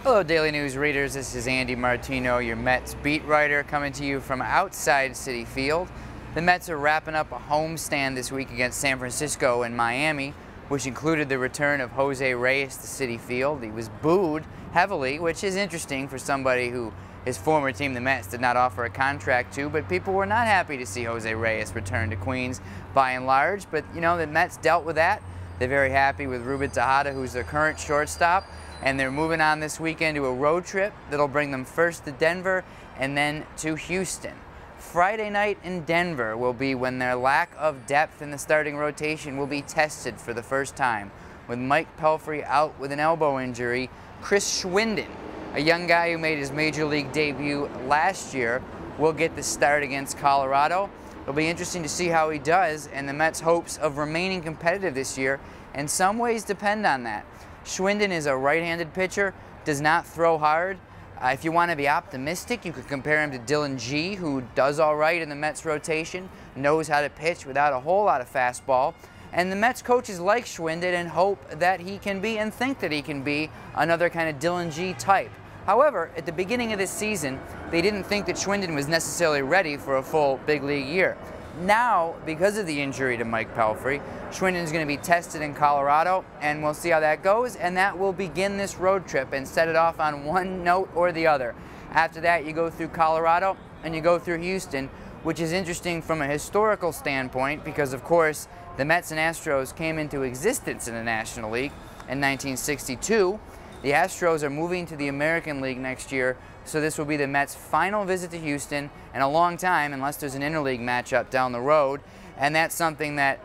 Hello Daily News readers, this is Andy Martino, your Mets beat writer, coming to you from outside Citi Field. The Mets are wrapping up a homestand this week against San Francisco and Miami, which included the return of Jose Reyes to Citi Field. He was booed heavily, which is interesting for somebody who his former team, the Mets, did not offer a contract to, but people were not happy to see Jose Reyes return to Queens by and large. But, you know, the Mets dealt with that. They're very happy with Ruben Tejada, who's their current shortstop, and they're moving on this weekend to a road trip that'll bring them first to Denver and then to Houston. Friday night in Denver will be when their lack of depth in the starting rotation will be tested for the first time. With Mike Pelfrey out with an elbow injury, Chris Schwinden, a young guy who made his major league debut last year, will get the start against Colorado. It'll be interesting to see how he does, and the Mets' hopes of remaining competitive this year in some ways depend on that. Schwinden is a right-handed pitcher, does not throw hard. If you want to be optimistic, you could compare him to Dylan Gee, who does all right in the Mets rotation, knows how to pitch without a whole lot of fastball. And the Mets coaches like Schwinden and hope that he can be, and think that he can be, another kind of Dylan Gee type. However, at the beginning of this season, they didn't think that Schwinden was necessarily ready for a full big league year. Now, because of the injury to Mike Pelfrey, Schwinden is going to be tested in Colorado, and we'll see how that goes, and that will begin this road trip and set it off on one note or the other. After that, you go through Colorado and you go through Houston, which is interesting from a historical standpoint because, of course, the Mets and Astros came into existence in the National League in 1962. The Astros are moving to the American League next year, so this will be the Mets' final visit to Houston in a long time, unless there's an interleague matchup down the road. And that's something that,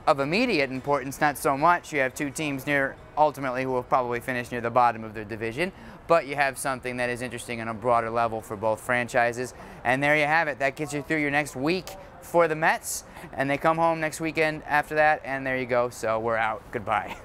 of immediate importance, not so much. You have two teams ultimately who will probably finish near the bottom of their division, but you have something that is interesting on a broader level for both franchises. And there you have it. That gets you through your next week for the Mets, and they come home next weekend after that, and there you go. So we're out. Goodbye.